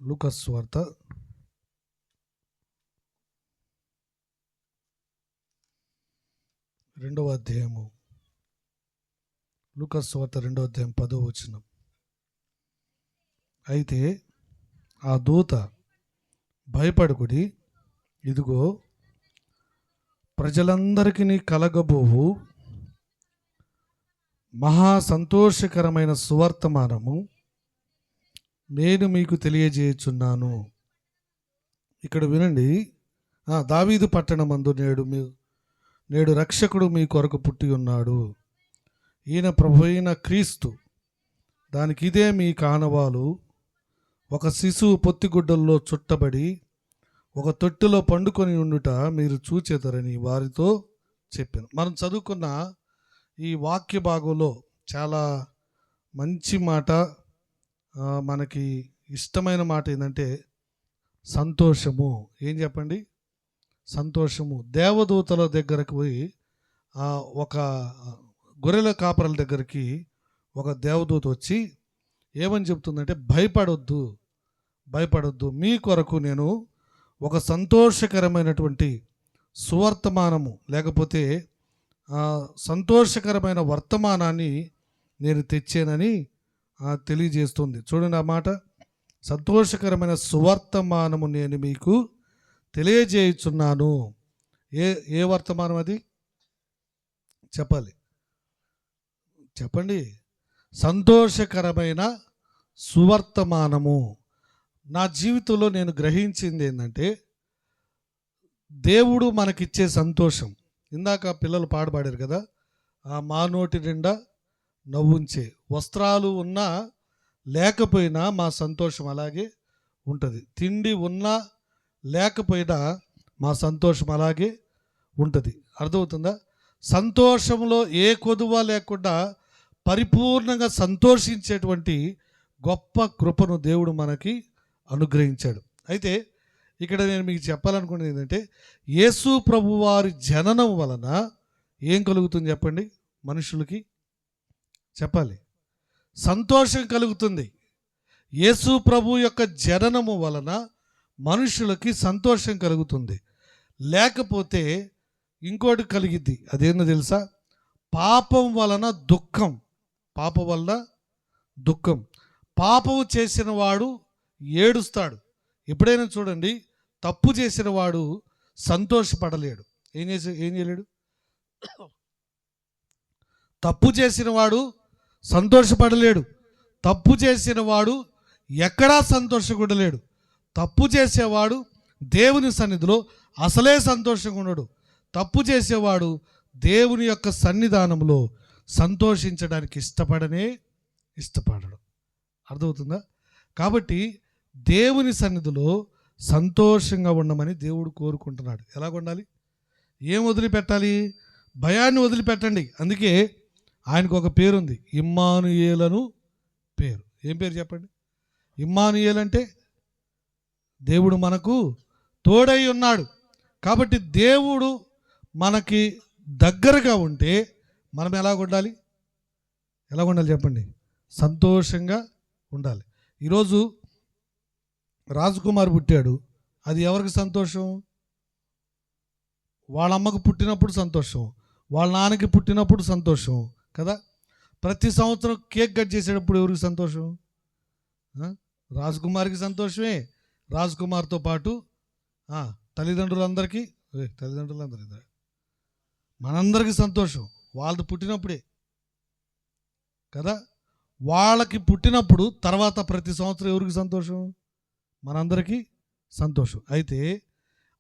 లూకా సువార్త 2వ అధ్యాయము. లూకా సువార్త 2వ అధ్యాయం 10వ వచనం. అయితే ఆ దూత, భయపడకుడి, ఇదిగో ప్రజలందరికీ కలగబోవు మహా సంతోషకరమైన సువర్తమానము నేను మీకు తెలియజేయుచున్నాను. ఇక్కడ వినండి. దావీదు పట్టణమందు నేడు రక్షకుడు మీ కొరకు పుట్టి ఉన్నాడు. ఈయన ప్రభు అయిన క్రీస్తు. దానికి ఇదే మీ కానవాలు. ఒక శిశువు పొత్తిగుడ్డల్లో చుట్టబడి ఒక తొట్టిలో పండుకొని ఉండుట మీరు చూచెదరని వారితో చెప్పాను. మనం చదువుకున్న ఈ వాక్య భాగంలో చాలా మంచి మాట, మనకి ఇష్టమైన మాట ఏంటంటే సంతోషము. ఏం చెప్పండి? సంతోషము. దేవదూతల దగ్గరకు పోయి ఒక గొర్రెల కాపరుల దగ్గరికి ఒక దేవదూత వచ్చి ఏమని చెప్తుందంటే, భయపడొద్దు, మీ కొరకు నేను ఒక సంతోషకరమైనటువంటి సువర్తమానము లేకపోతే సంతోషకరమైన వర్తమానాన్ని నేను తెచ్చానని తెలియజేస్తుంది. చూడండి ఆ మాట. సంతోషకరమైన సువర్తమానము నేను మీకు తెలియజేయుచున్నాను. ఏ వర్తమానం అది? చెప్పండి. సంతోషకరమైన సువర్తమానము. నా జీవితంలో నేను గ్రహించింది ఏంటంటే, దేవుడు మనకిచ్చే సంతోషం. ఇందాక పిల్లలు పాడబడారు కదా, మా నోటి నిండా నవ్వుంచే. వస్త్రాలు ఉన్నా లేకపోయినా మా సంతోషం అలాగే ఉంటుంది. తిండి ఉన్నా లేకపోయినా మా సంతోషం అలాగే ఉంటుంది. అర్థమవుతుందా? సంతోషంలో ఏ కొదువ లేకుండా పరిపూర్ణంగా సంతోషించేటువంటి గొప్ప కృపను దేవుడు మనకి అనుగ్రహించాడు. అయితే ఇక్కడ నేను మీకు చెప్పాలనుకునేది ఏంటంటే, యేసు ప్రభు వారి జననం వలన ఏం కలుగుతుంది చెప్పండి? మనుషులకి చెప్పాలి, సంతోషం కలుగుతుంది. యేసు ప్రభు యొక్క జననము వలన మనుషులకి సంతోషం కలుగుతుంది. లేకపోతే ఇంకోటి కలిగిద్ది. అదేందో తెలుసా? పాపం వలన దుఃఖం. పాపము చేసిన వాడు ఏడుస్తాడు. ఎప్పుడైనా చూడండి, తప్పు చేసిన వాడు సంతోషపడలేడు. ఏం చేయలేడు? తప్పు చేసిన వాడు సంతోషపడలేడు. తప్పు చేసిన వాడు ఎక్కడా సంతోషపడలేడు. తప్పు చేసేవాడు దేవుని సన్నిధిలో అసలే సంతోషంగా ఉండడు. తప్పు చేసేవాడు దేవుని యొక్క సన్నిధానంలో సంతోషించడానికి ఇష్టపడడు. అర్థమవుతుందా? కాబట్టి దేవుని సన్నిధిలో సంతోషంగా ఉండమని దేవుడు కోరుకుంటున్నాడు. ఎలాగ ఉండాలి? ఏం వదిలిపెట్టాలి? భయాన్ని వదిలిపెట్టండి. అందుకే ఆయనకు ఒక పేరుంది, ఇమ్మానుయేలను పేరు. ఏం పేరు చెప్పండి? ఇమ్మానుయేల్ అంటే దేవుడు మనకు తోడై ఉన్నాడు. కాబట్టి దేవుడు మనకి దగ్గరగా ఉంటే మనం ఎలాగ ఉండాలి చెప్పండి? సంతోషంగా ఉండాలి. ఈరోజు రాజకుమార్ పుట్టాడు. అది ఎవరికి సంతోషం? వాళ్ళ అమ్మకు పుట్టినప్పుడు సంతోషం, వాళ్ళ నాన్నకి పుట్టినప్పుడు సంతోషం కదా. ప్రతి సంవత్సరం కేక్ కట్ చేసేటప్పుడు ఎవరికి సంతోషం? రాజకుమారికి సంతోషమే. రాజకుమార్తో పాటు తల్లిదండ్రులందరికీ మనందరికీ సంతోషం వాళ్ళది పుట్టినప్పుడే కదా. వాళ్ళకి పుట్టినప్పుడు తర్వాత ప్రతి సంవత్సరం ఎవరికి సంతోషం? మనందరికీ సంతోషం. అయితే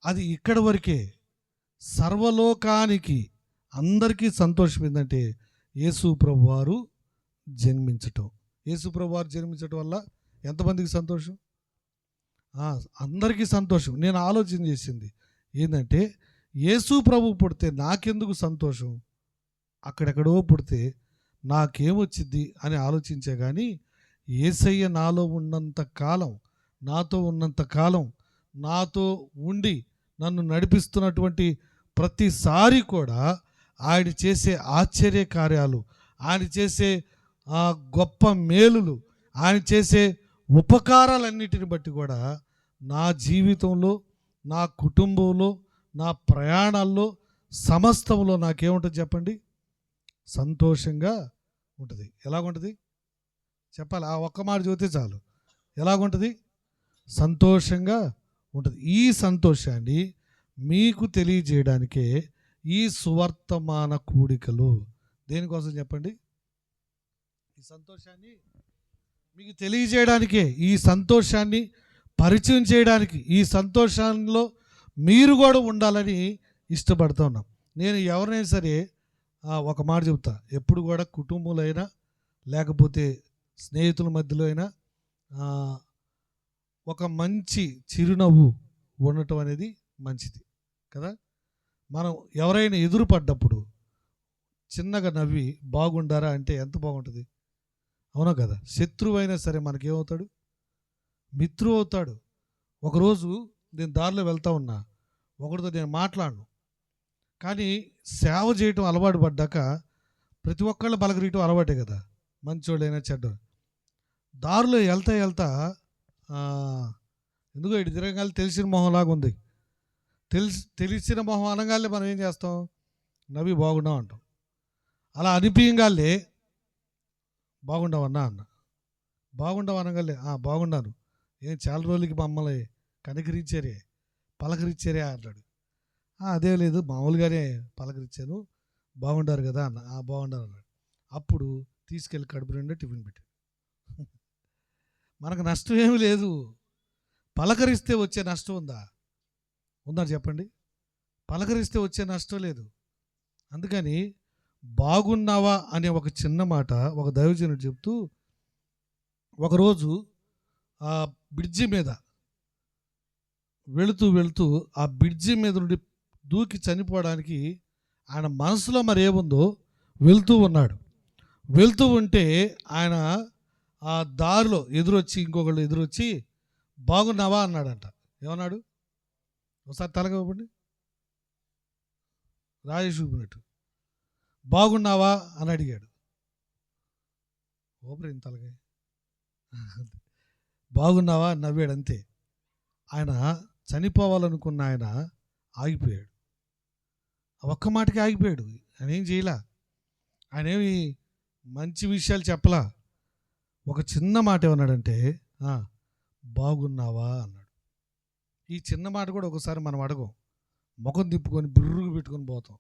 అది ఇక్కడ వరకే. సర్వలోకానికి అందరికీ సంతోషం ఏంటంటే యేసు ప్రభువారు జన్మించటం. యేసు ప్రభువారు జన్మించటం వల్ల ఎంతమందికి సంతోషం? అందరికీ సంతోషం. నేను ఆలోచన చేసింది ఏంటంటే, యేసు ప్రభు పుడితే నాకెందుకు సంతోషం, అక్కడెక్కడో పుడితే నాకేమొచ్చిద్ది అని ఆలోచించే. కానీ యేసయ్య నాలో ఉన్నంత కాలం, నాతో ఉన్నంత కాలం, నాతో ఉండి నన్ను నడిపిస్తున్నటువంటి ప్రతిసారి కూడా ఆయన చేసే ఆశ్చర్య కార్యాలు, ఆయన చేసే గొప్ప మేలులు, ఆయన చేసే ఉపకారాలన్నిటిని బట్టి కూడా నా జీవితంలో, నా కుటుంబంలో, నా ప్రయాణాల్లో, సమస్తంలో నాకేముంటుంది చెప్పండి? సంతోషంగా ఉంటుంది. ఎలాగుంటుంది చెప్పాలి? ఆ ఒక్క మాట చూస్తే చాలు. ఎలాగుంటుంది? సంతోషంగా ఉంటుంది. ఈ సంతోషాన్ని మీకు తెలియజేయడానికే ఈ సువర్తమాన కూడికలు. దేనికోసం చెప్పండి? ఈ సంతోషాన్ని మీకు తెలియజేయడానికే, ఈ సంతోషాన్ని పరిచయం చేయడానికి, ఈ సంతోషంలో మీరు కూడా ఉండాలని ఇష్టపడుతూ ఉన్నాం. నేను ఎవరినైనా సరే ఒక మాట చెబుతా, ఎప్పుడు కూడా కుటుంబంలో అయినా లేకపోతే స్నేహితుల మధ్యలో అయినా ఒక మంచి చిరునవ్వు ఉండటం అనేది మంచిది కదా. మనం ఎవరైనా ఎదురుపడ్డప్పుడు చిన్నగా నవ్వి బాగుండారా అంటే ఎంత బాగుంటుంది, అవునా కదా. శత్రువు అయినా సరే మనకేమవుతాడు? మిత్రువు అవుతాడు. ఒకరోజు నేను దారిలో వెళ్తా ఉన్నా, ఒకరితో నేను మాట్లాడను, కానీ సేవ చేయటం అలవాటు పడ్డాక ప్రతి ఒక్కళ్ళు పలకరీయటం అలవాటే కదా, మంచోళ్ళైనా చెడ్డోళ్ళు. దారిలో వెళ్తా వెళ్తా ఎందుకో ఇటు తిరగగాలి తెలిసిన మొహంలాగా ఉంది. తెలిసిన మొహం అనగానే మనం ఏం చేస్తాం? నవ్వి బాగున్నాం అంటాం. అలా అనిపించగాలే బాగుండవన్నా అన్న. బాగుండవు అనగాలే బాగున్నాను. ఏం చాలా రోజులకి మమ్మల్ని కనికరించారే, పలకరించారే అన్నాడు. అదే లేదు, మామూలుగానే పలకరించాను, బాగుండారు కదా అన్న. బాగుండారు అన్నాడు. అప్పుడు తీసుకెళ్ళి కడుపు నిండా టిఫిన్ పెట్టాడు. మనకు నష్టం ఏమీ లేదు. పలకరిస్తే వచ్చే నష్టం ఉందా? చెప్పండి. పలకరిస్తే వచ్చే నష్టం లేదు. అందుకని బాగున్నావా అనే ఒక చిన్న మాట ఒక దైవజనుడు చెప్తూ, ఒకరోజు ఆ బ్రిడ్జి మీద వెళుతూ వెళుతూ ఆ బ్రిడ్జి మీద నుండి దూకి చనిపోవడానికి ఆయన మనసులో మరి ఏముందో వెళ్తూ ఉన్నాడు. వెళ్తూ ఉంటే ఆయన ఆ దారిలో ఇంకొకళ్ళు ఎదురొచ్చి బాగున్నావా అన్నాడంట. ఏమన్నాడు? ఒకసారి తలగవ్వండి, రాజేష్ చూపినట్టు. బాగున్నావా అని అడిగాడు. ఓపరేం తలగా బాగున్నావా నవ్వాడు అంతే. ఆయన చనిపోవాలనుకున్న ఆయన ఆగిపోయాడు. ఒక్క మాటకి ఆగిపోయాడు. ఆయన ఏం చేయలా, ఆయన ఏమి మంచి విషయాలు చెప్పలా. ఒక చిన్న మాట ఏమన్నాడంటే బాగున్నావా అన్నాడు. ఈ చిన్న మాట కూడా ఒకసారి మనం అడగం, ముఖం తిప్పుకొని బిర్రుగు పెట్టుకొని పోతాం,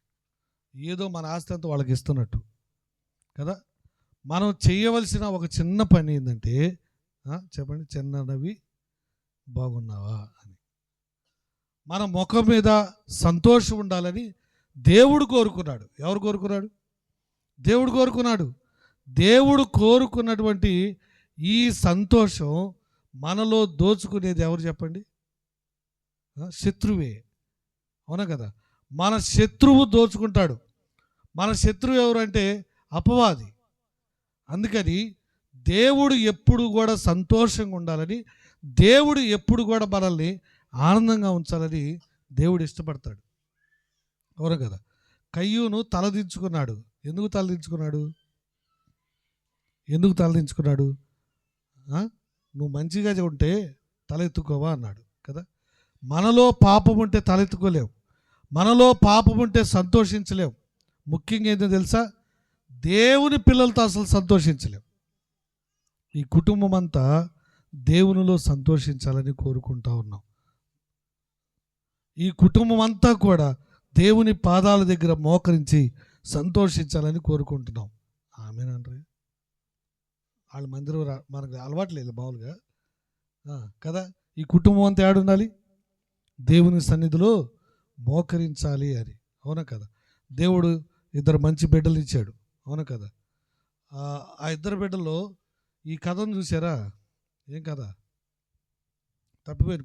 ఏదో మన ఆస్తి అంతా వాళ్ళకి ఇస్తున్నట్టు కదా. మనం చేయవలసిన ఒక చిన్న పని ఏంటంటే చెప్పండి, చిన్న నవ్వి బాగున్నావా అని. మన ముఖం మీద సంతోషం ఉండాలని దేవుడు కోరుకున్నాడు. ఎవరు కోరుకున్నాడు? దేవుడు కోరుకున్నాడు. దేవుడు కోరుకున్నటువంటి ఈ సంతోషం మనలో దోచుకునేది ఎవరు చెప్పండి? శత్రువే, అవునా కదా. మన శత్రువు దోచుకుంటాడు. మన శత్రువు ఎవరంటే అపవాది. అందుకని దేవుడు ఎప్పుడు కూడా సంతోషంగా ఉండాలని, దేవుడు ఎప్పుడు కూడా మనల్ని ఆనందంగా ఉంచాలని దేవుడు ఇష్టపడతాడు, అవును కదా. కయ్యూను తలదించుకున్నాడు. ఎందుకు తలదించుకున్నాడు? నువ్వు మంచిగా ఉంటే తల ఎత్తుకోవా అన్నాడు కదా. మనలో పాపం ఉంటే తలెత్తుకోలేవు, మనలో పాపం ఉంటే సంతోషించలేవు. ముఖ్యంగా ఏంటో తెలుసా? దేవుని పిల్లలతో అసలు సంతోషించలేం. ఈ కుటుంబం అంతా దేవునిలో సంతోషించాలని కోరుకుంటా ఉన్నాం. ఈ కుటుంబం అంతా కూడా దేవుని పాదాల దగ్గర మోకరించి సంతోషించాలని కోరుకుంటున్నాం. ఆమేనంటారు. వాళ్ళ మందిరం మనకు అలవాటు లేదు మామూలుగా కదా. ఈ కుటుంబం అంతా ఏడుండాలి? దేవుని సన్నిధిలో మోకరించాలి అని, అవునా కదా. దేవుడు ఇద్దరు మంచి బిడ్డలు ఇచ్చాడు, అవునా కదా. ఆ ఇద్దరు బిడ్డల్లో ఈ కథను చూసారా? ఏం కదా, తప్పిపోయిన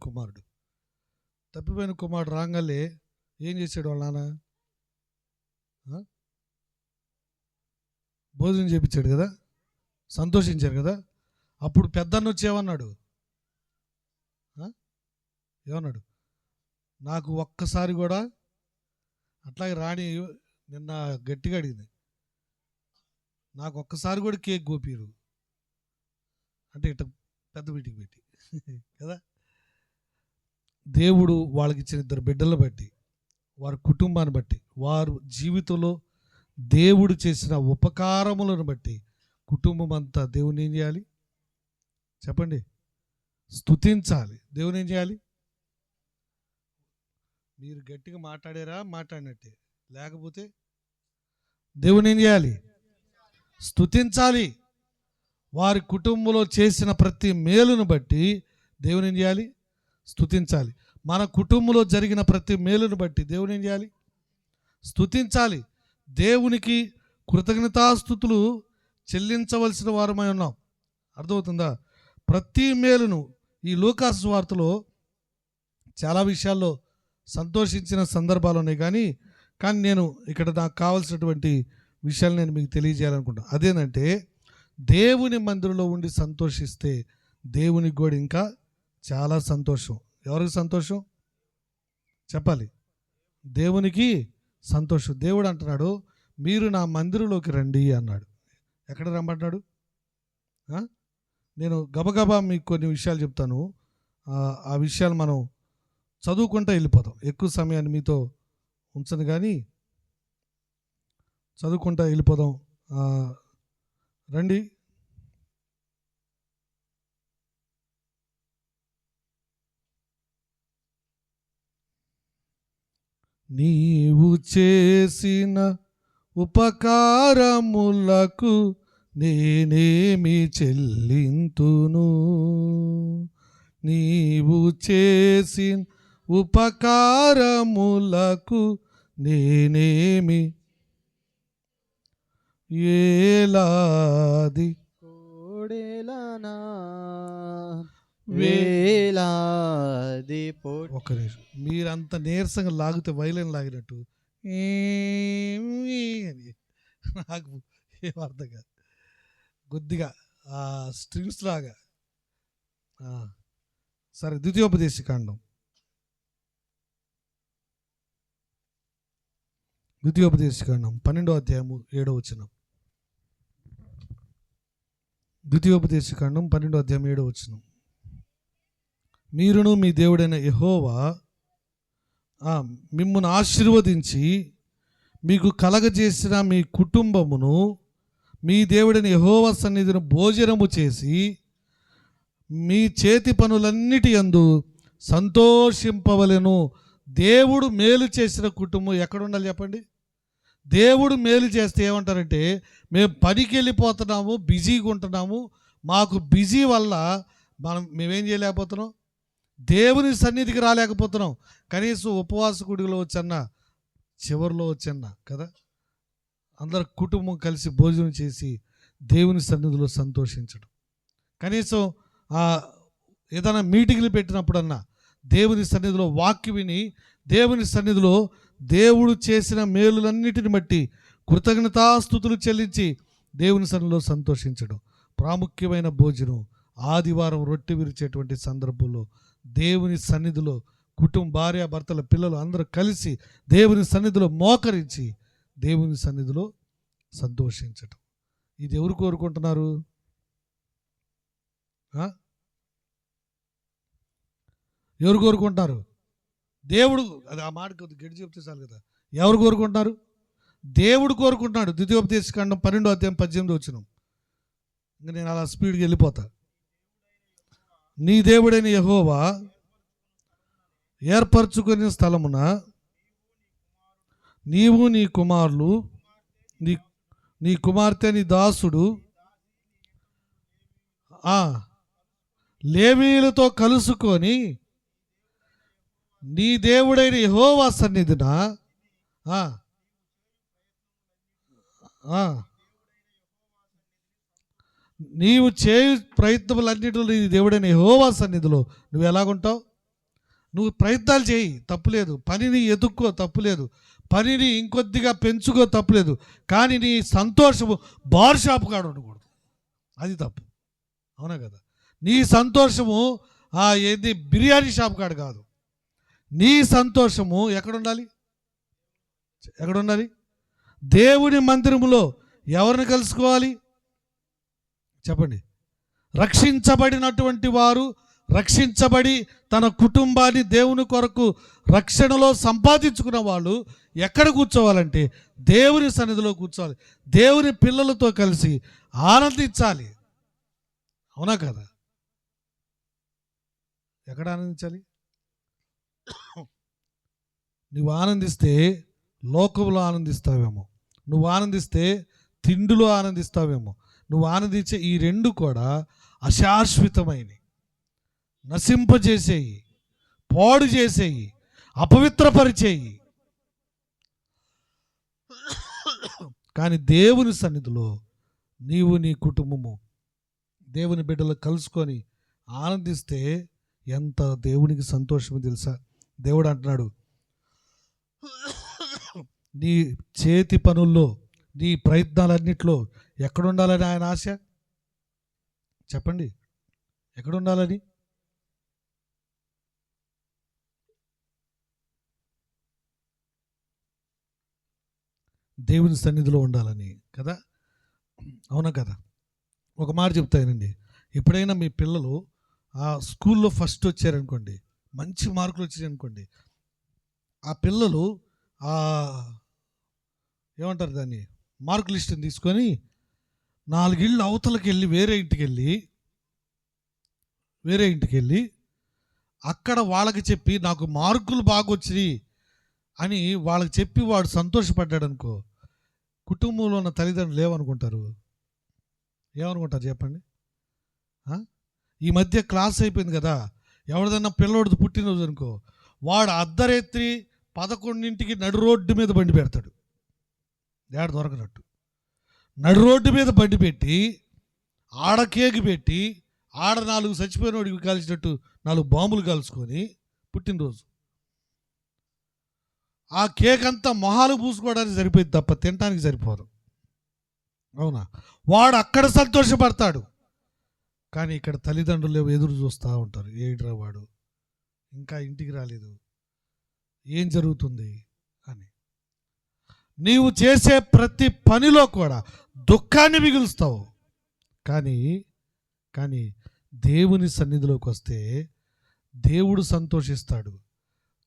కుమారుడు రాగానే ఏం చేశాడు వాళ్ళ నాన్న? భోజనం చేపించాడు కదా, సంతోషించారు కదా. అప్పుడు పెద్దన్న వచ్చి ఏమన్నాడు? నాకు ఒక్కసారి కూడా అట్లాగే రాణి నిన్న గట్టిగా అడిగింది, నాకు ఒక్కసారి కూడా కేక్ గోపీరు అంటే ఇట్లా పెద్ద మీటింగ్ పెట్టి కదా. దేవుడు వాళ్ళకి ఇచ్చిన 2 బిడ్డలను బట్టి, వారి కుటుంబాన్ని బట్టి, వారు జీవితంలో దేవుడు చేసిన ఉపకారములను బట్టి కుటుంబం అంతా దేవుని ఏం చేయాలి చెప్పండి? స్తుతించాలి. దేవుని ఏం చేయాలి? మీరు గట్టిగా మాట్లాడారా మాట్లాడినట్టే, లేకపోతే దేవుని ఏం చేయాలి? స్తుతించాలి. వారి కుటుంబంలో చేసిన ప్రతి మేలును బట్టి దేవుని ఏం చేయాలి? స్తుతించాలి. మన కుటుంబంలో జరిగిన ప్రతి మేలును బట్టి దేవుని ఏం చేయాలి? స్తుతించాలి. దేవునికి కృతజ్ఞతాస్తుతులు చెల్లించవలసిన వారమై ఉన్నాం. అర్థమవుతుందా? ప్రతి మేలును ఈ లూకాసు సువార్తలో చాలా విషయాల్లో సంతోషించిన సందర్భాలు ఉన్నాయి, కానీ నేను ఇక్కడ నాకు కావాల్సినటువంటి విషయాలు నేను మీకు తెలియజేయాలనుకుంటున్నాను. అదేంటంటే, దేవుని మందిరంలో ఉండి సంతోషిస్తే దేవునికి కూడా ఇంకా చాలా సంతోషం. ఎవరికి సంతోషం చెప్పాలి? దేవునికి సంతోషం. దేవుడు అంటున్నాడు, మీరు నా మందిరంలోకి రండి అన్నాడు. ఎక్కడ రమ్మంటున్నాడు? నేను గబగబా మీకు కొన్ని విషయాలు చెప్తాను. ఆ విషయాలు మనం చదువుకుంటూ వెళ్ళిపోతాం. ఎక్కువ సమయాన్ని మీతో ఉంచను, కానీ చదువుకుంటూ వెళ్ళిపోదాం. రండి. నీవు చేసిన ఉపకారములకు నేనేమి చెల్లింతును? నీవు చేసిన ఉపకారములకు నేనేమి ఏలాది కోడెలనా వేలాది ఒక్క నిమిషం. మీరంత నీరసంగా లాగితే వైలెన్ లాగినట్టు అని నాకు ఏం అర్థం కాదు. కొద్దిగా స్ట్రింగ్స్ లాగా. సరే, ద్వితీయోపదేశకాండం 12వ అధ్యాయము 7వ వచనం. ద్వితీయోపదేశకాండం 12వ అధ్యాయం 7వ వచనం. మీరును మీ దేవుడైన యెహోవా మిమ్మును ఆశీర్వదించి మీకు కలగజేసిన మీ కుటుంబమును మీ దేవుడైన యెహోవా సన్నిధిని భోజనము చేసి మీ చేతి పనులన్నిటి యందు సంతోషింపవలెను. దేవుడు మేలు చేసిన కుటుంబం ఎక్కడ ఉండాలి చెప్పండి? దేవుడు మేలు చేస్తే ఏమంటారంటే, మేము పనికి వెళ్ళిపోతున్నాము, బిజీగా ఉంటున్నాము, మాకు బిజీ వల్ల మేమేం చేయలేకపోతున్నాం, దేవుని సన్నిధికి రాలేకపోతున్నాం. కనీసం ఉపవాస గుడిలో వచ్చన్నా, చివరిలో వచ్చన్నా కదా, అందరు కుటుంబం కలిసి భోజనం చేసి దేవుని సన్నిధిలో సంతోషించడం. కనీసం ఏదైనా మీటింగ్లు పెట్టినప్పుడన్నా దేవుని సన్నిధిలో వాక్యం విని దేవుని సన్నిధిలో దేవుడు చేసిన మేలులన్నిటిని బట్టి కృతజ్ఞతాస్తుతులు చెల్లించి దేవుని సన్నిధిలో సంతోషించడం. ప్రాముఖ్యమైన భోజనం ఆదివారం రొట్టె విరిచేటువంటి సందర్భంలో దేవుని సన్నిధిలో భార్య భర్తల పిల్లలు అందరూ కలిసి దేవుని సన్నిధిలో మోకరించి దేవుని సన్నిధిలో సంతోషించటం. ఇది ఎవరు కోరుకుంటున్నారు? ఎవరు కోరుకుంటున్నారు? దేవుడు. అది ఆ మాట కొద్ది గడి చెప్తే చాలు కదా. ఎవరు కోరుకుంటున్నారు? దేవుడు కోరుకుంటున్నాడు. ద్వితీయోపదేశకాండం 12వ అధ్యాయం 18వ వచనం. ఇంకా నేను అలా స్పీడ్గా వెళ్ళిపోతా. నీ దేవుడైన యెహోవా ఏర్పరచుకునే స్థలమున నీవు నీ కుమారులు నీ కుమార్తె నీ దాసుడు లేవీయులతో కలుసుకొని నీ దేవుడైన యెహోవా సన్నిధిన నీవు చేయు ప్రయత్నములన్నిటిలో నీ దేవుడైన యెహోవా సన్నిధిలో నువ్వు ఎలాగుంటావు? నువ్వు ప్రయత్నాలు చేయి, తప్పులేదు. పనిని ఎదుక్కో, తప్పులేదు. పనిని ఇంకొద్దిగా పెంచుకో, తప్పులేదు. కానీ నీ సంతోషము బార్ షాప్ కాడ ఉండకూడదు, అది తప్పు. అవునా కదా? నీ సంతోషము ఏది బిర్యానీ షాప్ కాడ కాదు. నీ సంతోషము ఎక్కడుండాలి? ఎక్కడుండాలి? దేవుని మందిరములో. ఎవరిని కలుసుకోవాలి చెప్పండి? రక్షించబడినటువంటి వారు, రక్షించబడి తన కుటుంబాన్ని దేవుని కొరకు రక్షణలో సంపాదించుకున్న వాళ్ళు ఎక్కడ కూర్చోవాలంటే దేవుని సన్నిధిలో కూర్చోవాలి. దేవుని పిల్లలతో కలిసి ఆనందించాలి. అవునా కదా? ఎక్కడ ఆనందించాలి? నువ్వు ఆనందిస్తే లోకంలో ఆనందిస్తావేమో, నువ్వు ఆనందిస్తే తిండిలో ఆనందిస్తావేమో. నువ్వు ఆనందించే ఈ రెండు కూడా అశాశ్వతమైనవి, నశింపజేసేయి, పాడు చేసేయి, అపవిత్రపరిచేయి. కానీ దేవుని సన్నిధిలో నీవు నీ కుటుంబము దేవుని బిడ్డలు కలుసుకొని ఆనందిస్తే ఎంత దేవునికి సంతోషమో తెలుసా? దేవుడు అంటున్నాడు, నీ చేతి పనుల్లో, నీ ప్రయత్నాలన్నిట్లో ఎక్కడుండాలని ఆయన ఆశ? చెప్పండి, ఎక్కడుండాలని? దేవుని సన్నిధిలో ఉండాలని కదా? అవునా కదా? ఒక మాట చెప్తానండి, ఎప్పుడైనా మీ పిల్లలు ఆ స్కూల్లో ఫస్ట్ వచ్చారనుకోండి, మంచి మార్కులు వచ్చాయనుకోండి, ఆ పిల్లలు ఏమంటారు దాన్ని, మార్క్ లిస్ట్ని తీసుకొని 4 ఇళ్ళు అవతలకి వెళ్ళి వేరే ఇంటికి వెళ్ళి అక్కడ వాళ్ళకి చెప్పి నాకు మార్కులు బాగా వచ్చినాయి అని వాళ్ళకి చెప్పి వాడు సంతోషపడ్డాడు అనుకో, కుటుంబంలో ఉన్న తల్లిదండ్రులు ఏమనుకుంటారు? ఏమనుకుంటారు చెప్పండి? ఈ మధ్య క్లాస్ అయిపోయింది కదా, ఎవరిదన్నా పిల్లోడిది పుట్టినరోజు అనుకో, వాడు అర్ధరాత్రి 11ంటికి నడు రోడ్డు మీద బండి పెడతాడు, ఏడ దొరకనట్టు. నడు రోడ్డు మీద బండి పెట్టి ఆడ కేక్ పెట్టి ఆడ 4 చచ్చిపోయిన వాడికి కాల్చినట్టు 4 బాంబులు కాల్చుకొని పుట్టినరోజు. ఆ కేక్ అంతా మొహాలు పూసుకోవడానికి సరిపోయింది తప్ప తినడానికి సరిపోరు. అవునా? వాడు అక్కడ సంతోషపడతాడు, కానీ ఇక్కడ తల్లిదండ్రులు ఎదురు చూస్తూ ఉంటారు, ఏడ్రా వాడు ఇంకా ఇంటికి రాలేదు, ఏం జరుగుతుంది అని. నీవు చేసే ప్రతి పనిలో కూడా దుఃఖాన్ని మిగులుస్తావు. కానీ దేవుని సన్నిధిలోకి వస్తే దేవుడు సంతోషిస్తాడు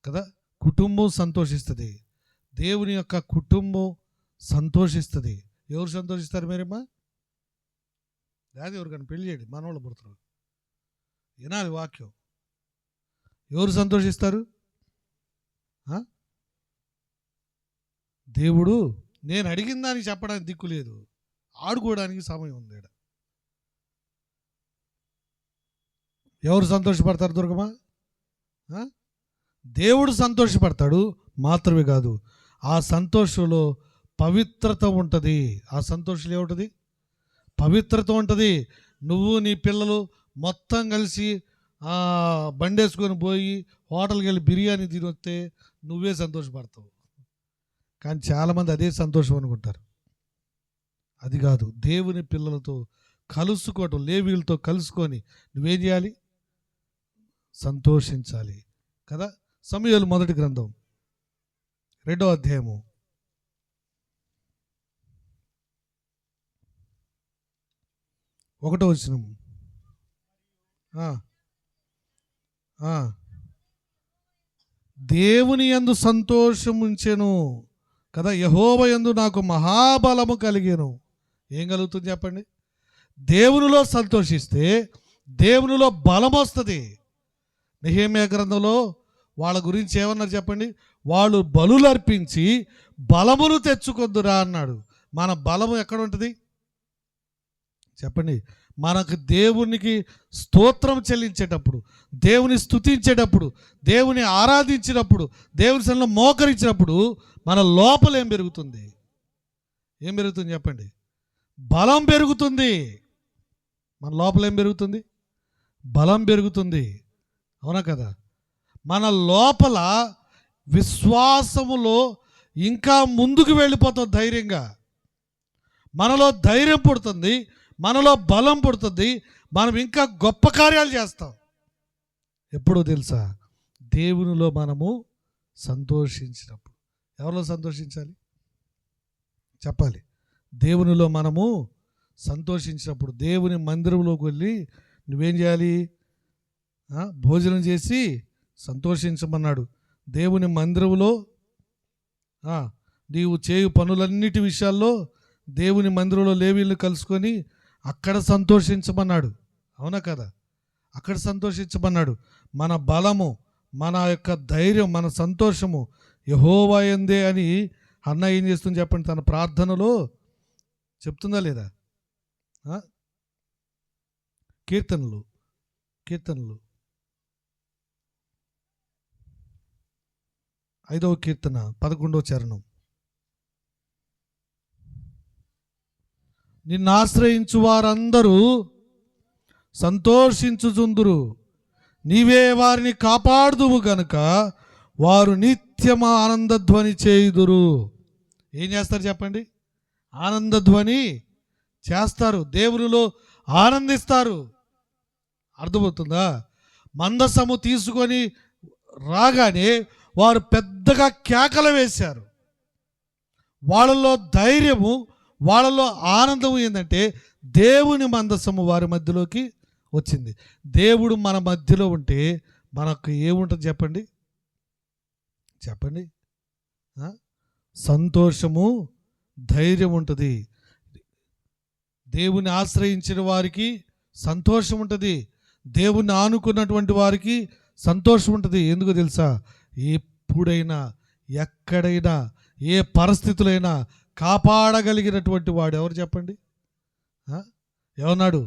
కదా, కుటుంబం సంతోషిస్తుంది, దేవుని యొక్క కుటుంబం సంతోషిస్తుంది. ఎవరు సంతోషిస్తారు మీరమ్మా? లేదా ఎవరికైనా పెళ్లి చేయండి, మనవాళ్ళు పుడతారు, వినాలి వాక్యం. ఎవరు సంతోషిస్తారు? దేవుడు. నేను అడిగిన దానికి చెప్పడానికి దిక్కు లేదు, ఆడుకోవడానికి సమయం ఉంది. ఎవరు సంతోషపడతారు దుర్గమ్మ? దేవుడు సంతోషపడతాడు. మాత్రమే కాదు, ఆ సంతోషంలో పవిత్రత ఉంటుంది. ఆ సంతోషంలో ఏముంటుంది? పవిత్రత ఉంటుంది. నువ్వు నీ పిల్లలు మొత్తం కలిసి బండేసుకొని పోయి హోటల్కి వెళ్ళి బిర్యానీ తిని వస్తే నువ్వే సంతోషపడతావు. కానీ చాలామంది అదే సంతోషం అనుకుంటారు. అది కాదు, దేవుని పిల్లలతో కలుసుకోవటం, లేవీలతో కలుసుకొని నువ్వేం చేయాలి? సంతోషించాలి కదా. సమూయేలు మొదటి గ్రంథం 2వ అధ్యాయము 1వ వచనం. దేవుని యందు సంతోషముంచెను కదా, యెహోవా యందు నాకు మహాబలము కలిగెను. ఏం కలుగుతుంది చెప్పండి? దేవునిలో సంతోషిస్తే దేవునిలో బలం వస్తుంది. నెహెమ్యా గ్రంథంలో వాళ్ళ గురించి ఏమన్నారు చెప్పండి? వాళ్ళు బలులు అర్పించి బలమును తెచ్చుకొద్దురా అన్నాడు. మన బలము ఎక్కడ ఉంటుంది చెప్పండి? మనకు దేవునికి స్తోత్రం చెల్లించేటప్పుడు, దేవుని స్తుతించేటప్పుడు, దేవుని ఆరాధించినప్పుడు, దేవుని సన్నిధిలో మోకరించినప్పుడు మన లోపల ఏం పెరుగుతుంది? ఏం పెరుగుతుంది చెప్పండి? బలం పెరుగుతుంది. మన లోపల ఏం పెరుగుతుంది? బలం పెరుగుతుంది. అవునా కదా? మన లోపల విశ్వాసములో ఇంకా ముందుకు వెళ్ళిపోతాం ధైర్యంగా. మనలో ధైర్యం పుడుతుంది, మనలో బలం పుడుతుంది, మనం ఇంకా గొప్ప కార్యాలు చేస్తాం. ఎప్పుడో తెలుసా? దేవునిలో మనము సంతోషించినప్పుడు. ఎవరిలో సంతోషించాలి చెప్పాలి? దేవునిలో మనము సంతోషించినప్పుడు దేవుని మందిరంలోకి వెళ్ళి నువ్వేం చేయాలి? భోజనం చేసి సంతోషించమన్నాడు. దేవుని మందిరంలో నీవు చేయు పనులన్నిటి విషయాల్లో దేవుని మందిరంలో లేవీళ్ళు కలుసుకొని అక్కడ సంతోషించమన్నాడు. అవునా కదా? అక్కడ సంతోషించమన్నాడు. మన బలము, మన యొక్క ధైర్యం, మన సంతోషము యెహోవా యందే అని అన్న ఏం చేస్తుంది చెప్పండి? తన ప్రార్థనలో చెప్తుందా లేదా? కీర్తనలు 5వ కీర్తన 11వ చరణం. నిన్ను ఆశ్రయించు వారందరూ సంతోషించుచుందురు, నీవే వారిని కాపాడుదువు గనుక వారు నిత్యము ఆనందధ్వని చేయుదురు. ఏం చేస్తారు చెప్పండి? ఆనందధ్వని చేస్తారు, దేవునిలో ఆనందిస్తారు. అర్థమవుతుందా? మందసము తీసుకొని రాగానే వారు పెద్దగా కేకలు వేశారు. వాళ్ళలో ధైర్యము, వాళ్ళలో ఆనందము ఏంటంటే దేవుని మందసము వారి మధ్యలోకి వచ్చింది. దేవుడు మన మధ్యలో ఉంటే మనకు ఏముంటుంది చెప్పండి? సంతోషము, ధైర్యం ఉంటుంది. దేవుని ఆశ్రయించిన వారికి సంతోషం ఉంటుంది. దేవుని ఆనుకున్నటువంటి వారికి సంతోషం ఉంటుంది. ఎందుకు తెలుసా? ఎప్పుడైనా, ఎక్కడైనా, ఏ పరిస్థితులైనా కాపాడగలిగినటువంటి వాడు ఎవరు చెప్పండి? ఏమన్నాడు?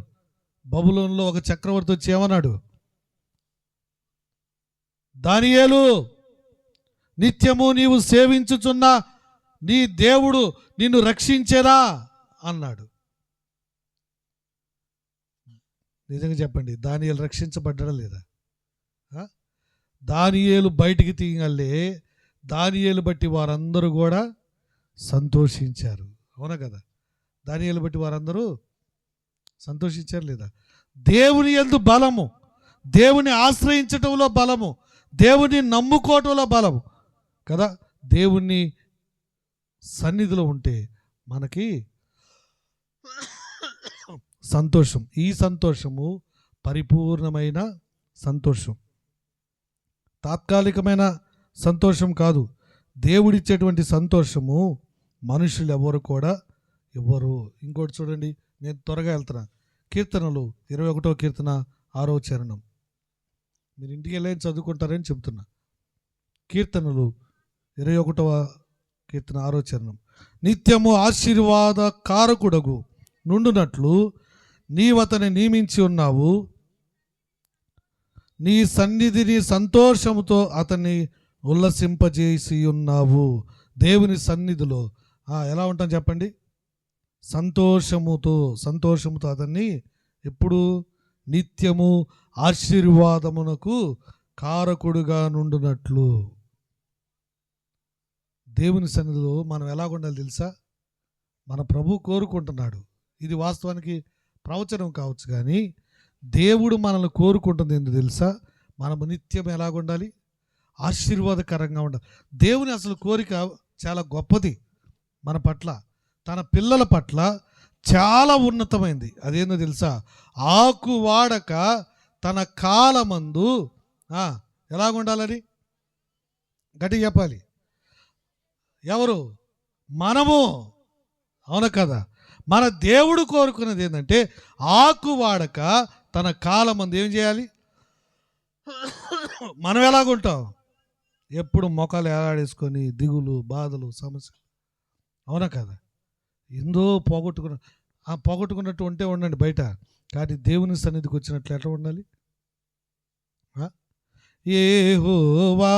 బబులోనులో ఒక చక్రవర్తి వచ్చి ఏమన్నాడు? దానియేలు, నిత్యము నీవు సేవించుచున్న నీ దేవుడు నిన్ను రక్షించేరా అన్నాడు. నిజంగా చెప్పండి, దానియేలు రక్షించబడ్డా లేదా? దానియేలు బయటికి తీయగలే, దానియేలు బట్టి వారందరూ కూడా సంతోషించారు. అవునా కదా? దానియేలు బట్టి వారందరూ సంతోషించారు లేదా? దేవుని యందు బలము, దేవుని ఆశ్రయించటంలో బలము, దేవుని నమ్ముకోవటంలో బలము కదా. దేవుని సన్నిధిలో ఉంటే మనకి సంతోషం. ఈ సంతోషము పరిపూర్ణమైన సంతోషం, తాత్కాలికమైన సంతోషం కాదు. దేవుడిచ్చేటువంటి సంతోషము మనుషులు ఎవరు కూడా ఇవ్వరు. ఇంకోటి చూడండి, నేను త్వరగా వెళ్తున్నా. కీర్తనలు 21వ కీర్తన 6వ చరణం. మీరు ఇంటికి వెళ్ళి చదువుకుంటారని చెప్తున్నా. కీర్తనలు 21వ కీర్తన 6వ చరణం. నిత్యము ఆశీర్వాద కారకుడగు నుండునట్లు నీవతని నియమించి ఉన్నావు, నీ సన్నిధిని సంతోషముతో అతన్ని ఉల్లసింపజేసి ఉన్నావు. దేవుని సన్నిధిలో ఎలా ఉంటాం చెప్పండి? సంతోషముతో అతన్ని ఎప్పుడు నిత్యము ఆశీర్వాదమునకు కారకుడుగా నుండునట్లు. దేవుని సన్నిధిలో మనం ఎలాగుండాలి తెలుసా? మన ప్రభు కోరుకుంటున్నాడు. ఇది వాస్తవానికి ప్రవచనం కావచ్చు, కానీ దేవుడు మనల్ని కోరుకుంటుంది ఏంటో తెలుసా? మనము నిత్యం ఎలాగుండాలి? ఆశీర్వాదకరంగా ఉండాలి. దేవుని అసలు కోరిక చాలా గొప్పది మన పట్ల, తన పిల్లల పట్ల చాలా ఉన్నతమైంది. అదేందో తెలుసా? ఆకు వాడక తన కాలమందు ఎలాగుండాలని గట్టిగా చెప్పాలి. ఎవరు? మనము. అవును కదా? మన దేవుడు కోరుకున్నది ఏంటంటే ఆకు వాడక తన కాలమందు ఏం చేయాలి? మనం ఎలాగుంటాం? ఎప్పుడు మొక్కలు ఎలాడేసుకొని దిగులు, బాధలు, సమస్యలు. అవునా కదా? ఎందో పోగొట్టుకున్నట్టు ఉంటే ఉండండి బయట, కానీ దేవుని సన్నిధికి వచ్చినట్లు ఎట్లా ఉండాలి? యెహోవా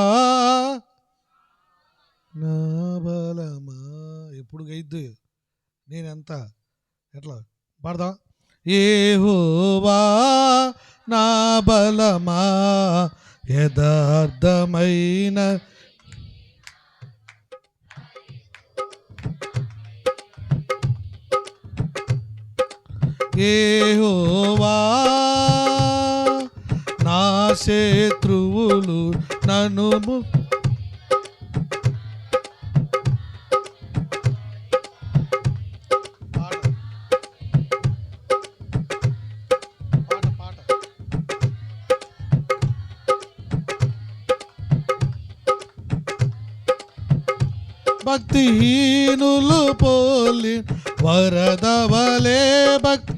నా బలమా. ఎప్పుడు గైద్దు నేనెంత ఎట్లా పాడదాం? యెహోవా నా బలమా యథార్థమైన యెహోవా నా శత్రువులు నన్ను భక్తిహీనులు పోలి వరదవలే భక్తి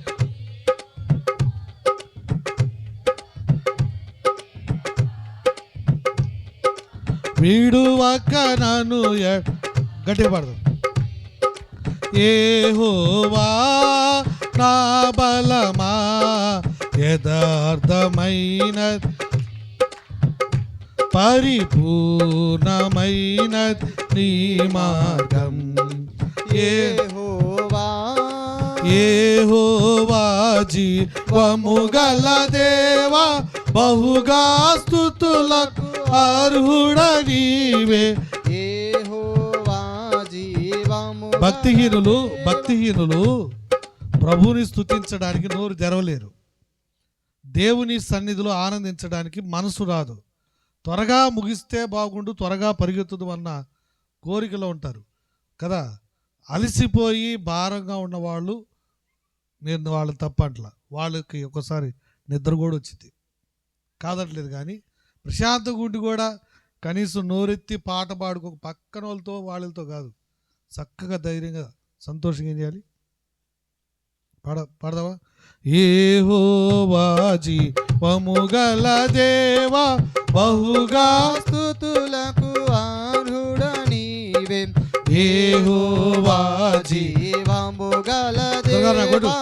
వీడువక నన్ను గట్టిగా పడదు. యెహోవా నా బలమా యథార్థమైన పరిపూర్ణమైన నీ మార్గం. యెహోవా యెహోవా జీవము గల దేవా బహుగా స్తుతులకు అర్హుడ నీవే. యెహోవా జీవము భక్తిహీనులు ప్రభువుని స్తుతించడానికి నోరు తెరవలేరు. దేవుని సన్నిధిలో ఆనందించడానికి మనసు రాదు. త్వరగా ముగిస్తే బాగుండు, త్వరగా పరిగెత్తుదు అన్న కోరికలో ఉంటారు కదా. అలసిపోయి భారంగా ఉన్నవాళ్ళు, నేను వాళ్ళు తప్పట్ల, వాళ్ళకి ఒకసారి నిద్ర కూడా వచ్చింది కాదట్లేదు. కానీ ప్రశాంతంగా ఉండి కూడా కనీసం నోరెత్తి పాట పాడుకో, పక్కన వాళ్ళతో కాదు, చక్కగా ధైర్యంగా సంతోషంగా ఏం చేయాలి? పాడదావా? యెహోవా జీవము గల దేవా బహుగా స్తుతులకు అర్హుడ నీవే. యెహోవా జీవము గల దేవా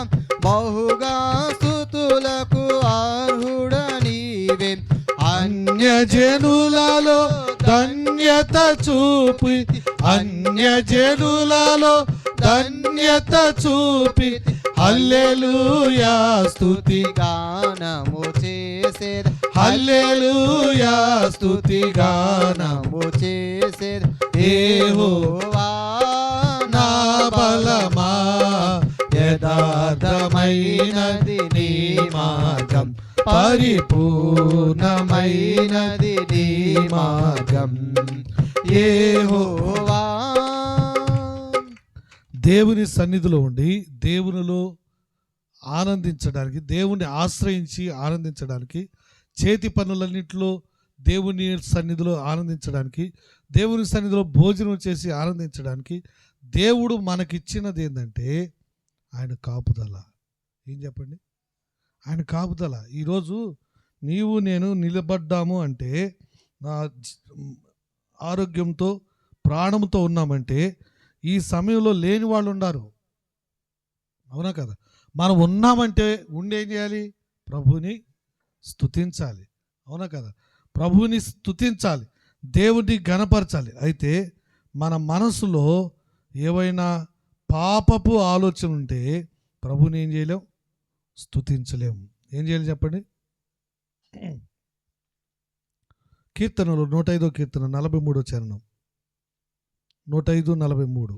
బహుగా స్తుతులకు అర్హుడ నీవే. అన్యజనులలో ధన్యత చూపి, అన్యజనులలో ధన్యత చూపి హల్లెలూయా స్తుతి గానము చేసేద. హల్లెలూయా స్తుతి గానము చేసేద. యెహోవా నా బలమా యథార్థమైనది నీ మార్గం పరిపూర్ణమైనది నీ మార్గం. యెహోవా దేవుని సన్నిధిలో ఉండి దేవునిలో ఆనందించడానికి, దేవుని ఆశ్రయించి ఆనందించడానికి, చేతి పనులన్నింటిలో దేవుని సన్నిధిలో ఆనందించడానికి, దేవుని సన్నిధిలో భోజనం చేసి ఆనందించడానికి దేవుడు మనకిచ్చినది ఏంటంటే ఆయన కాపుదల. ఏం చెప్పండి? ఆయన కాపుదల. ఈరోజు నీవు నేను నిలబడ్డాము అంటే, నా ఆరోగ్యంతో ప్రాణంతో ఉన్నామంటే ఈ సమయంలో లేని వాళ్ళు ఉన్నారు, అవునా కదా? మనం ఉన్నామంటే ఏం చేయాలి? ప్రభుని స్తుతించాలి, అవునా కదా? ప్రభుని స్తుతించాలి, దేవుని ఘనపరచాలి. అయితే మన మనసులో ఏవైనా పాపపు ఆలోచన ఉంటే ప్రభుని ఏం చేయలేం? స్తుతించలేము. ఏం చేయాలి చెప్పండి? కీర్తనలు 105వ కీర్తన 43వ చరణం, 105:43.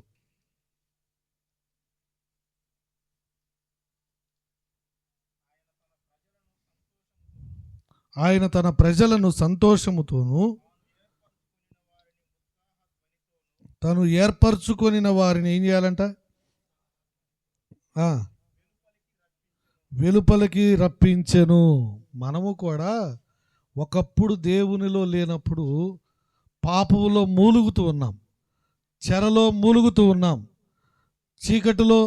ఆయన తన ప్రజలను సంతోషముతోను తను ఏర్పరచుకొనిన వారిని ఏం చేయాలంట? వెలుపలికి రప్పించెను. మనము కూడా ఒకప్పుడు దేవునిలో లేనప్పుడు పాపములో మూలుగుతూ ఉన్నాం, చెరలో మూలుగుతూ ఉన్నాం, చీకటిలో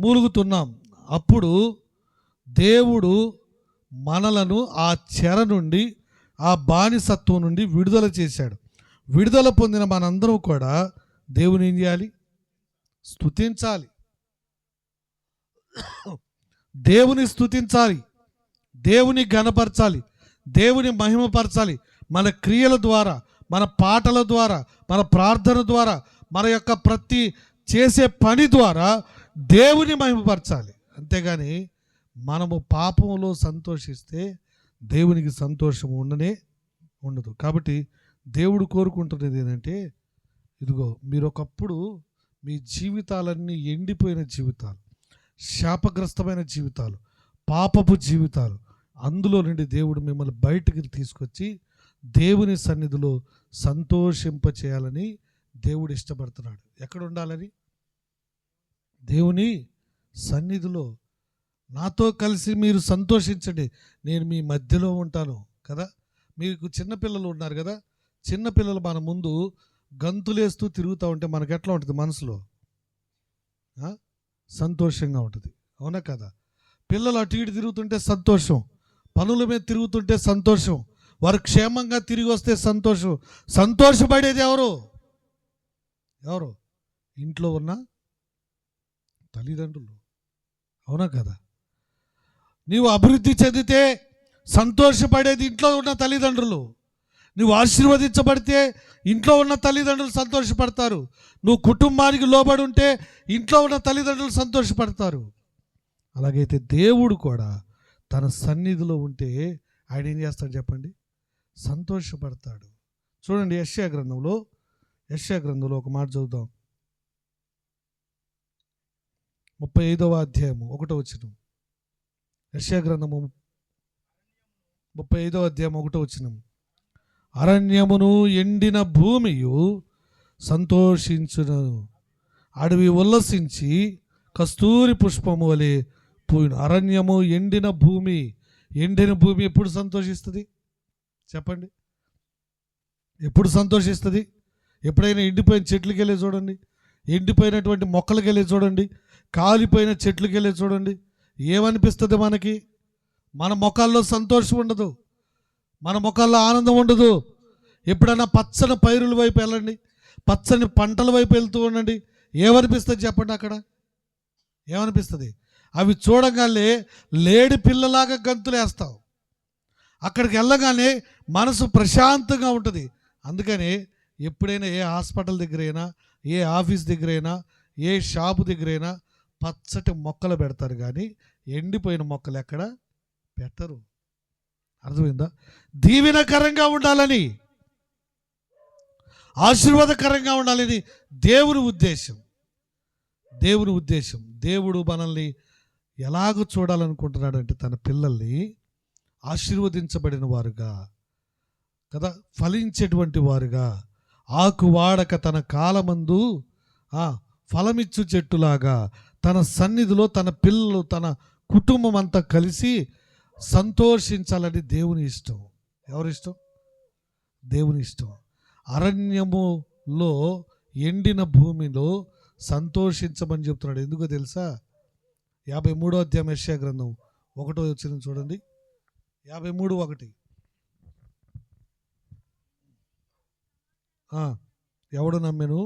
మూలుగుతున్నాం. అప్పుడు దేవుడు మనలను ఆ చెర నుండి, ఆ బానిసత్వం నుండి విడుదల చేశాడు. విడుదల పొందిన మనందరం కూడా దేవుని ఏం చేయాలి? స్తుతించాలి. దేవుని స్తుతించాలి, దేవుని ఘనపరచాలి, దేవుని మహిమపరచాలి. మన క్రియల ద్వారా, మన పాటల ద్వారా, మన ప్రార్థన ద్వారా, మన యొక్క ప్రతి చేసే పని ద్వారా దేవుని మహిమపరచాలి. అంతేగాని మనము పాపంలో సంతోషిస్తే దేవునికి సంతోషం ఉండదు. కాబట్టి దేవుడు కోరుకుంటున్నది ఏంటంటే, ఇదిగో మీరు ఒకప్పుడు మీ జీవితాలన్నీ ఎండిపోయిన జీవితాలు, శాపగ్రస్తమైన జీవితాలు, పాపపు జీవితాలు, అందులో నుండి దేవుడు మిమ్మల్ని బయటికి తీసుకొచ్చి దేవుని సన్నిధిలో సంతోషింపచేయాలని దేవుడు ఇష్టపడుతున్నాడు. ఎక్కడ ఉండాలని? దేవుని సన్నిధిలో. నాతో కలిసి మీరు సంతోషించండి, నేను మీ మధ్యలో ఉంటాను కదా. మీకు చిన్నపిల్లలు ఉన్నారు కదా, చిన్నపిల్లలు మన ముందు గంతులేస్తూ తిరుగుతూ ఉంటే మనకి ఎట్లా ఉంటుంది మనసులో? సంతోషంగా ఉంటుంది, అవునా కదా? పిల్లలు అటు ఇటు తిరుగుతుంటే సంతోషం, పనుల మీద తిరుగుతుంటే సంతోషం, వారు క్షేమంగా తిరిగి వస్తే సంతోషం. సంతోషపడేది ఎవరు? ఇంట్లో ఉన్న తల్లిదండ్రులు, అవునా కదా? నీవు అభివృద్ధి చెందితే సంతోషపడేది ఇంట్లో ఉన్న తల్లిదండ్రులు. నువ్వు ఆశీర్వదించబడితే ఇంట్లో ఉన్న తల్లిదండ్రులు సంతోషపడతారు. నువ్వు కుటుంబానికి లోబడి ఉంటే ఇంట్లో ఉన్న తల్లిదండ్రులు సంతోషపడతారు. అలాగైతే దేవుడు కూడా తన సన్నిధిలో ఉంటే ఆయన ఏం చేస్తాడు చెప్పండి? సంతోషపడతాడు. చూడండి, యెషయా గ్రంథంలో ఒక మాట చదువుదాం. 35వ అధ్యాయము 1వ వచనం. యెషయా గ్రంథము 35వ అధ్యాయం 1వ వచనం. అరణ్యమును ఎండిన భూమియు సంతోషించును, అడవి ఉల్లసించి కస్తూరి పుష్పము వలె పూయును. అరణ్యము, ఎండిన భూమి ఎప్పుడు సంతోషిస్తుంది చెప్పండి? ఎప్పుడు సంతోషిస్తుంది? ఎప్పుడైనా ఎండిపోయిన చెట్లకి వెళ్ళి చూడండి, ఎండిపోయినటువంటి మొక్కలకి వెళ్ళి చూడండి, కాలిపోయిన చెట్లకి వెళ్ళి చూడండి, ఏమనిపిస్తుంది మనకి? మన ముఖాల్లో సంతోషం ఉండదు, మన ముఖాల్లో ఆనందం ఉండదు. ఎప్పుడైనా పచ్చని పైరుల వైపు వెళ్ళండి, పచ్చని పంటల వైపు వెళ్తూ ఉండండి, ఏమనిపిస్తుంది చెప్పండి? అక్కడ ఏమనిపిస్తుంది? అవి చూడగానే లేడి పిల్లలాగా గంతులేస్తావు. అక్కడికి వెళ్ళగానే మనసు ప్రశాంతంగా ఉంటుంది. అందుకని ఎప్పుడైనా ఏ హాస్పిటల్ దగ్గరైనా, ఏ ఆఫీస్ దగ్గరైనా, ఏ షాపు దగ్గరైనా పచ్చటి మొక్కలు పెడతారు, కానీ ఎండిపోయిన మొక్కలు ఎక్కడ పెట్టరు. అర్థమైందా? దీవెనకరంగా ఉండాలని, ఆశీర్వాదకరంగా ఉండాలని దేవుని ఉద్దేశం. దేవుడు మనల్ని ఎలాగో చూడాలనుకుంటున్నాడంటే తన పిల్లల్ని ఆశీర్వదించబడిన వారుగా కదా, ఫలించేటువంటి వారుగా, ఆకు వాడక తన కాలమందు ఫలమిచ్చు చెట్టులాగా తన సన్నిధిలో తన పిల్లలు, తన కుటుంబం అంతా కలిసి సంతోషించాలని దేవుని ఇష్టం. ఎవరిష్టం? దేవుని ఇష్టం. అరణ్యములో, ఎండిన భూమిలో సంతోషించమని చెప్తున్నాడు. ఎందుకో తెలుసా? 53వ అధ్యాయం యెషయా గ్రంథం 1వ వచనం చూడండి. 53:1. ఎవడు నమ్మెను?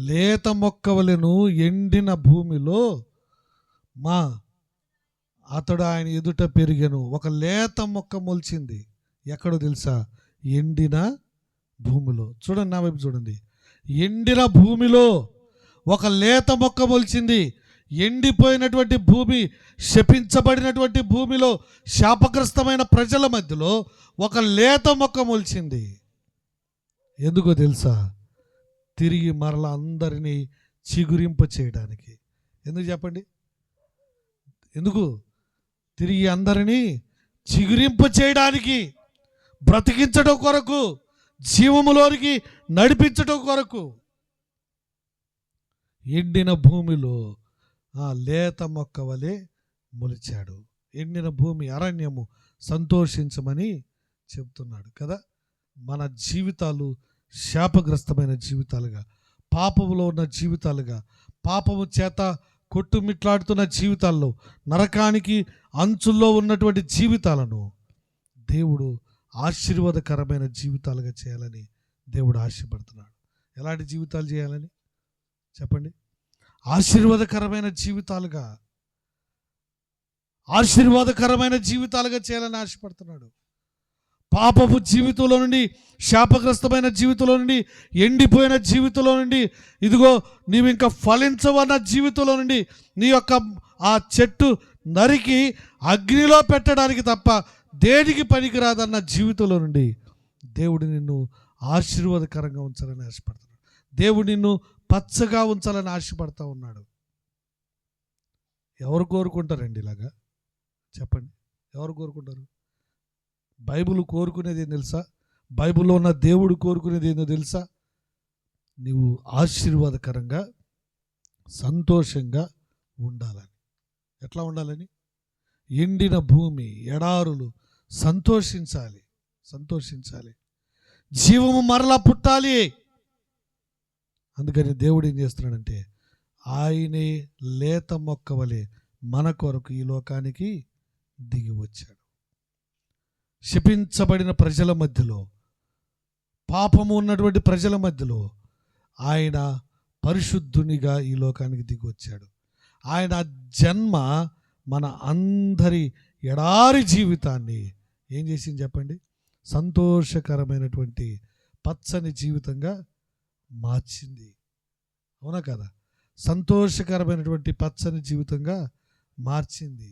లేత మొక్కవలెను ఎండిన భూమిలో అతడు ఆయన ఎదుట పెరిగెను. ఒక లేత మొక్క మొలిచింది. ఎక్కడో తెలుసా? ఎండిన భూమిలో. చూడండి, నా వైపు చూడండి. ఎండిన భూమిలో ఒక లేత మొక్క మొలిచింది. ఎండిపోయినటువంటి భూమి, శపించబడినటువంటి భూమిలో, శాపగ్రస్తమైన ప్రజల మధ్యలో ఒక లేత మొక్క మొలిచింది. ఎందుకో తెలుసా? తిరిగి మరలా అందరినీ చిగురింప చేయడానికి. ఎందుకు చెప్పండి? ఎందుకు? తిరిగి అందరినీ చిగురింప చేయడానికి, బ్రతికించడం కొరకు, జీవములోనికి నడిపించడం కొరకు. ఎండిన భూమిలో లేత మొక్క వలె మొలిచాడు. ఎండిన భూమి, అరణ్యము సంతోషించమని చెప్తున్నాడు కదా. మన జీవితాలు శాపగ్రస్తమైన జీవితాలుగా, పాపములో ఉన్న జీవితాలుగా, పాపము చేత కొట్టుమిట్లాడుతున్న జీవితాల్లో, నరకానికి అంచుల్లో ఉన్నటువంటి జీవితాలను దేవుడు ఆశీర్వాదకరమైన జీవితాలుగా చేయాలని దేవుడు ఆశపడుతున్నాడు. ఎలాంటి జీవితాలు చేయాలని చెప్పండి? ఆశీర్వాదకరమైన జీవితాలుగా చేయాలని ఆశపడుతున్నాడు. పాపపు జీవితంలో నుండి, శాపగ్రస్తమైన జీవితంలో నుండి, ఎండిపోయిన జీవితంలో నుండి, ఇదిగో నీవు ఇంకా ఫలించవన్న జీవితంలో నుండి, నీ యొక్క ఆ చెట్టు నరికి అగ్నిలో పెట్టడానికి తప్ప దేనికి పనికిరాదన్న జీవితంలో నుండి దేవుడు నిన్ను ఆశీర్వాదకరంగా ఉంచాలని ఆశపడుతున్నాడు. దేవుడు నిన్ను పచ్చగా ఉంచాలని ఆశపడతా ఉన్నాడు. ఎవరు కోరుకుంటారండి ఇలాగా? చెప్పండి, ఎవరు కోరుకుంటారు? బైబిల్ కోరుకునేది ఏం తెలుసా? బైబిల్లో ఉన్న దేవుడు కోరుకునేది ఏందో తెలుసా? నీవు ఆశీర్వాదకరంగా, సంతోషంగా ఉండాలని. ఎట్లా ఉండాలని? ఎండిన భూమి, ఎడారులు సంతోషించాలి. సంతోషించాలి. జీవము మరలా పుట్టాలి. అందుకని దేవుడు ఏం చేస్తున్నాడంటే ఆయనే లేత మొక్క వలె మన కొరకు ఈ లోకానికి దిగి వచ్చాడు. శపించబడిన ప్రజల మధ్యలో, పాపము ఉన్నటువంటి ప్రజల మధ్యలో ఆయన పరిశుద్ధునిగా ఈ లోకానికి దిగి వచ్చాడు. ఆయన జన్మ మన అందరి ఎడారి జీవితాన్ని ఏం చేసింది చెప్పండి? సంతోషకరమైనటువంటి పచ్చని జీవితంగా మార్చింది. అవునా కదా? సంతోషకరమైనటువంటి పచ్చని జీవితంగా మార్చింది.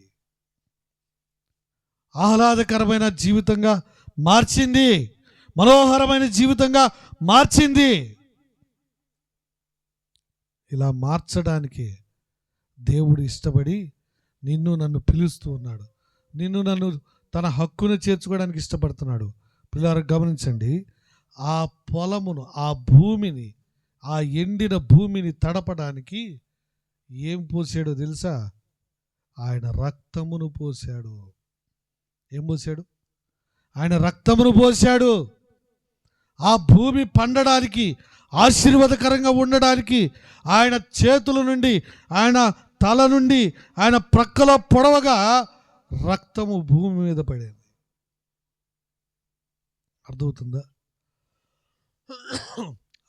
ఆహ్లాదకరమైన జీవితంగా మార్చింది. మనోహరమైన జీవితంగా మార్చింది. ఇలా మార్చడానికి దేవుడు ఇష్టపడి నిన్ను నన్ను పిలుస్తూ ఉన్నాడు. నిన్ను నన్ను తన హక్కును చేర్చుకోవడానికి ఇష్టపడుతున్నాడు. పిల్లలు గమనించండి, ఆ పొలమును, ఆ భూమిని, ఆ ఎండిన భూమిని తడపడానికి ఏం పోసాడో తెలుసా? ఆయన రక్తమును పోశాడు. ఏం పోశాడు? ఆయన రక్తమును పోశాడు. ఆ భూమి పండడానికి, ఆశీర్వాదకరంగా ఉండడానికి ఆయన చేతుల నుండి, ఆయన తల నుండి, ఆయన ప్రక్కలో పొడవగా రక్తము భూమి మీద పడేది. అర్థమవుతుందా?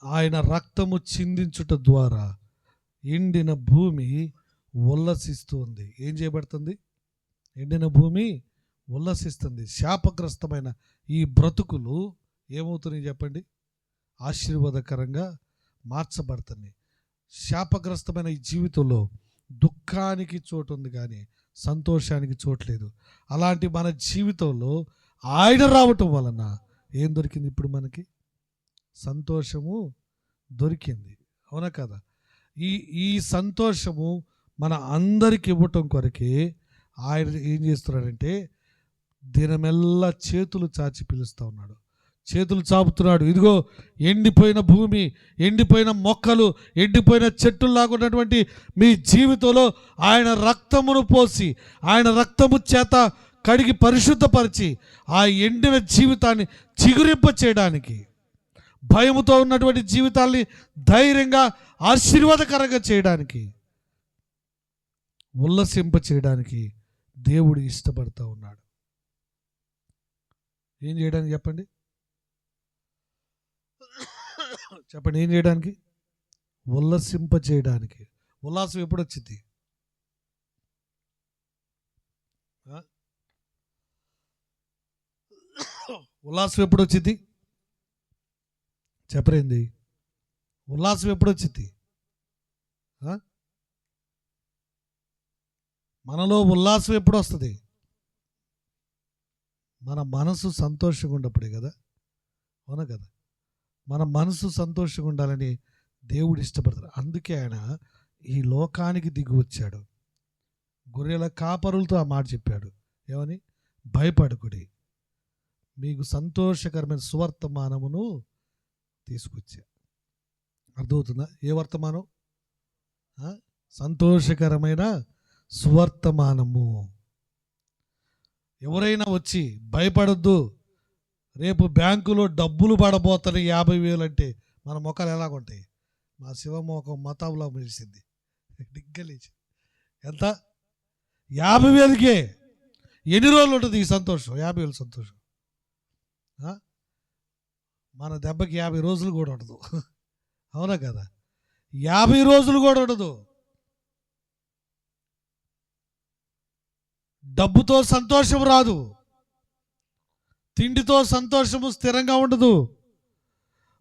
ఆయన రక్తము చిందించుట ద్వారా ఎండిన భూమి ఉల్లసిస్తుంది. ఏం చేయబడుతుంది? ఎండిన భూమి ఉల్లసిస్తుంది. శాపగ్రస్తమైన ఈ బ్రతుకులు ఏమవుతున్నాయి చెప్పండి? ఆశీర్వాదకరంగా మార్చబడుతుంది. శాపగ్రస్తమైన ఈ జీవితంలో దుఃఖానికి చోటు ఉంది కానీ సంతోషానికి చోట్లేదు. అలాంటి మన జీవితంలో ఆయన రావటం వలన ఏం దొరికింది? ఇప్పుడు మనకి సంతోషము దొరికింది. అవునా కదా? ఈ సంతోషము మన అందరికి ఇవ్వటం కొరకే ఆయన ఏం చేస్తున్నాడంటే దినమెల్లా చేతులు చాచి పిలుస్తూ ఉన్నాడు. చేతులు చాపుతున్నాడు. ఇదిగో ఎండిపోయిన భూమి, ఎండిపోయిన మొక్కలు, ఎండిపోయిన చెట్టుల్లాగా ఉన్నటువంటి మీ జీవితంలో ఆయన రక్తమును పోసి, ఆయన రక్తము చేత కడిగి పరిశుద్ధపరిచి ఆ ఎండిన జీవితాన్ని చిగురింప చేయడానికి, భయముతో ఉన్నటువంటి జీవితాల్ని ధైర్యంగా ఆశీర్వాదకరంగా చేయడానికి, ఉల్లసింప చేయడానికి దేవుడు ఇష్టపడుతూ ఉన్నాడు. ఏం చేయడానికి చెప్పండి? చెప్పండి, ఏం చేయడానికి? ఉల్లసింప చేయడానికి. ఉల్లాసం ఎప్పుడు వచ్చింది? ఉల్లాసం ఎప్పుడు వచ్చింది? చెప్పరేంది? ఉల్లాసం ఎప్పుడు వచ్చింది? మనలో ఉల్లాసం ఎప్పుడు వస్తుంది? మన మనసు సంతోషంగా ఉన్నప్పుడే కదా. అవునా కదా? మన మనసు సంతోషంగా ఉండాలని దేవుడు ఇష్టపడతాడు. అందుకే ఆయన ఈ లోకానికి దిగి వచ్చాడు. గొర్రెల కాపరులతో ఆ మాట చెప్పాడు. ఏమని? భయపడకుడి, మీకు సంతోషకరమైన సువర్తమానమును తీసుకొచ్చా. అర్థమవుతుందా? ఏ వర్తమానం? సంతోషకరమైన సువర్తమానము. ఎవరైనా వచ్చి భయపడొద్దు, రేపు బ్యాంకులో డబ్బులు పడబోతున్నాయి 50,000 అంటే మన మొక్కలు ఎలాగుంటాయి? మా శివమోకం మతాబులా మెలిసింది, డిగ్గలేసి. ఎంత? 50,000కే ఎన్ని రోజులు ఉంటుంది ఈ సంతోషం? 50,000 సంతోషం. మన దెబ్బకి 50 రోజులు కూడా ఉండదు. అవునా కదా? 50 రోజులు కూడా ఉండదు. డబ్బుతో సంతోషం రాదు, తిండితో సంతోషము స్థిరంగా ఉండదు,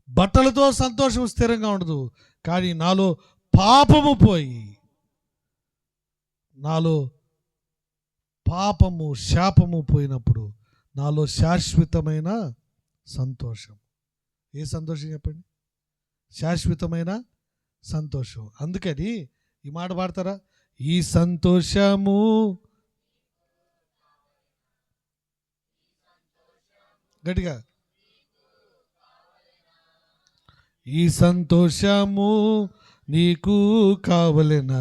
బట్టలతో సంతోషము స్థిరంగా ఉండదు. కానీ నాలో పాపము పోయి, నాలో పాపము శాపము పోయినప్పుడు నాలో శాశ్వతమైన సంతోషం. ఏ సంతోషం చెప్పండి? శాశ్వతమైన సంతోషం. అందుకని ఈ మాట పాడతారా? ఈ సంతోషము, గట్టిగా, ఈ సంతోషము నీకు కావలెనా,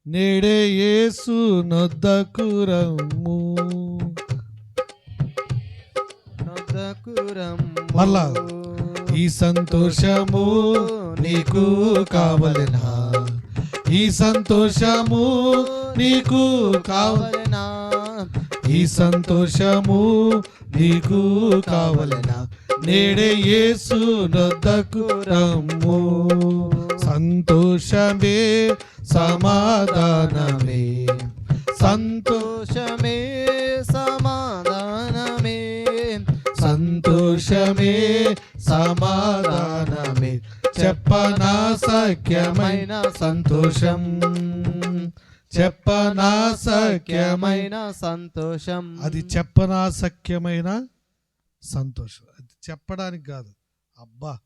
నేడే యేసు నొద్దకు రమ్ము, నొద్దకు రమ్ము. మళ్ళా ఈ సంతోషము నీకు కావలెనా, ఈ సంతోషము నీకు కావలెనా, ఈ సంతోషము నీకు కావలెనా, నేడే యేసు నొద్దకు రమ్ము. సంతోషమే సమాధానమే, సంతోషమే సమాధానమే, సంతోషమే సమాధానమే, చెప్పనా సఖ్యమైన సంతోషం, చెప్పనా సఖ్యమైన సంతోషం. అది చెప్పనా సఖ్యమైన సంతోషం. అది చెప్పడానికి కాదు. అబ్బా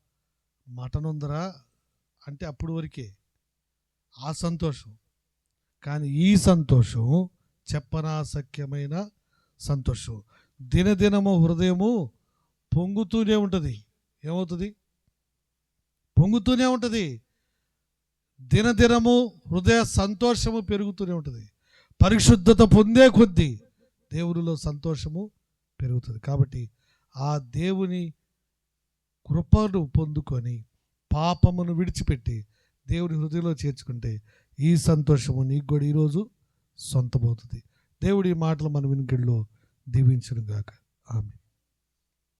మటన్ ఉందరా అంటే అప్పుడు వరకే ఆ సంతోషం. కానీ ఈ సంతోషం చెప్పనా సఖ్యమైన సంతోషం. దినదినము హృదయము పొంగుతూనే ఉంటుంది. ఏమవుతుంది? పొంగుతూనే ఉంటుంది. దినదినము హృదయ సంతోషము పెరుగుతూనే ఉంటుంది. పరిశుద్ధత పొందే కొద్దీ దేవునిలో సంతోషము పెరుగుతుంది. కాబట్టి ఆ దేవుని కృపను పొందుకొని పాపమును విడిచిపెట్టి దేవుని హృదయంలో చేర్చుకుంటే ఈ సంతోషము నీకు కూడా ఈరోజు సొంతమవుతుంది. దేవుడి మాటలు మన వినికిడిలో దీవించును గాక. ఆమేన్.